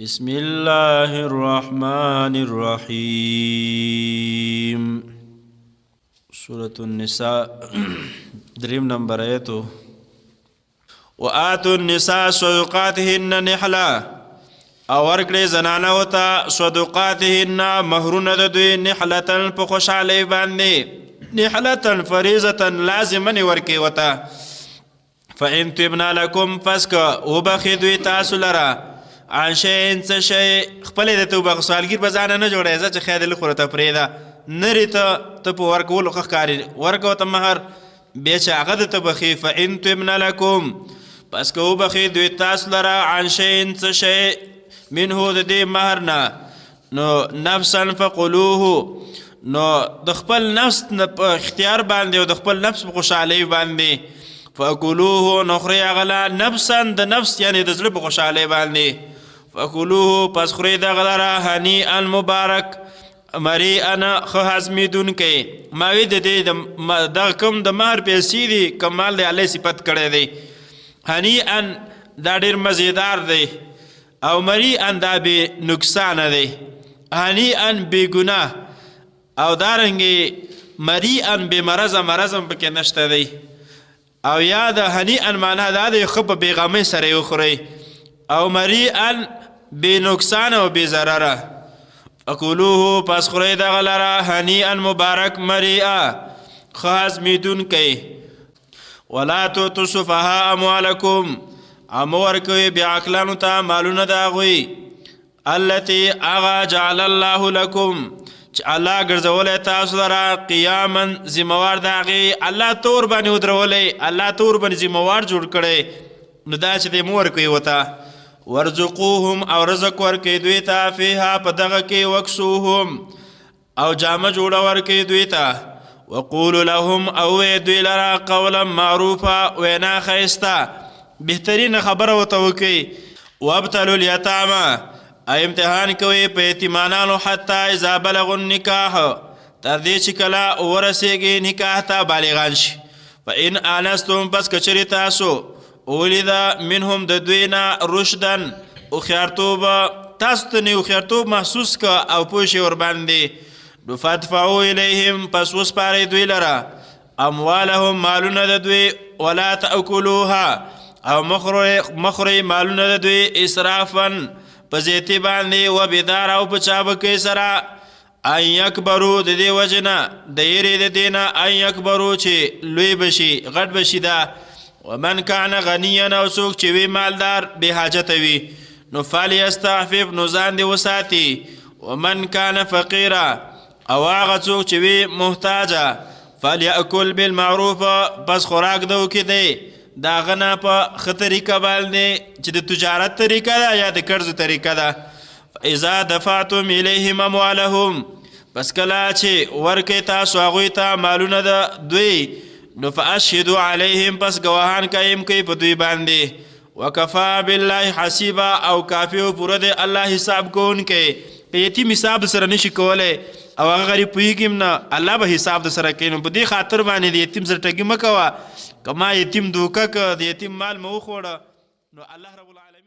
بسم الله الرحمن الرحيم. سورة النساء دريم نمبر آياتو. وآتوا النساء صدقاتهن نحلا او ورکړي زنانو ته صدقاتهن مهرونه د دوی نحلتن په خوشحالۍ باندې نحلتن فریضه لازمن ورکي وته فإن تبنا لكم فسك وبخي دوی تاسو لره عن شيء څه شی خپل د توبه سوالګر بزانه نه جوړه چې خیر له خورته پرېدا نری ته په ورکول خخکاری ورکو ته مہر بیچ هغه ته بخي فإن تبنا لكم پس کو بخي دوی تاسو لره عن شيء څه شی منه د دې مہرنا نو نفسا فقلوه نو د خپل نفس په اختیار باندې او د خپل نفس په خوشحالۍ باندې فقلوه نخري غلا نفسا د نفس یعنی د زړه په خوشحالۍ باندې فقلوه پس خوري د غلره هنيئا مبارک مریئا خو هضمېدون کوي ماوی د دې د کوم د مهر پیسې دي کمال دی الله صفت کړی دی هنيئا دا ډېر مزیدار دی او مریئا دا بې نقصانه دی هنيئا بې ګناه او دارنګې مریئا بې مرضم پکې نشته دی او یا د هنيئا معنا دا دی ښه په بېغمۍ سره یې وخورئ او مریئا بې نقصانه او بې ضرره فکلوه پس خورئ دغه لره هنيئا مبارک مریئا ښه هضمېدونکی ولا تؤتوا السفهاء اموالکم امو ورکوي بعقلانو ته مالونه د هغوی التي اغا جعل الله لكم چې الله ګرځولی تاسو لره قیاما ذموار د هغې الله تور باندې ودرولی الله تور باندې ذموار جوړ کړی نو دا چې دی مو ورکوي ورته ورزقوهم او رزق ورکوي دوی ته فیها په دغه کې وکسوهم او جامه جوړه ورکوي دوی ته وقولوا لهم او وی دوی لره قولا معروفا وینا ښایسته بهترین خبره ورته وکړئ وابتلوا الیتامى امتحان کوي په یتیمانانو حتی اذا بلغوا النکاح تر دې چې کله ورسیږي نکاح ته بالغان شي فإن آنستم پس کچرې تاسو ولیده منهم د دوی نه رشدن هوښیارتوب تاسو ته نه هوښیارتوب محسوس که او پوه شئ ورباندې نو فادفعوا الیهم پس وسپارئ دوی لره اموالهم مالونه د دوی ولا تأکلوها او مخورئ مالونه د دوی اسرافا په زیتي باندې و بیدار او په چابکۍ سره ان یکبرو د دې وجې نه د یېرې د دې نه ان یکبرو چې لوی بشي غټ بشي دا ومن کان غنیا او څوک چې وي مالدار بې حاجته وي نو فلیستعفف نو ځان دې وساتي ومن کان فقیرا او هغه څوک چې وي محتاجه فلیأکل بالمعروف پس خوراک دو کې دی د هغه نه په ښه طریقه باندې چې د تجارت طریقه ده یا د قرض طریقه ده اذا دفعتم الیهم اموالهم پس کله چې ورکئ تاسو هغوی ته مالونه د دوی نو فاشهدوا علیهم پس ګواهان قایم کوي په دوی باندې وکفا بالله حسیبا او کافی او پوره دی الله حساب کوونکی په یتیم حساب سره نشي کولی او هغه غریب پوهېږي نه الله به حساب د سره کوي نو په دې خاطر باندې د یتیم سره ټګي مه کوه که ما یتیم دوکه که د یتیم مال مه وخوړه نو الله رب العالمین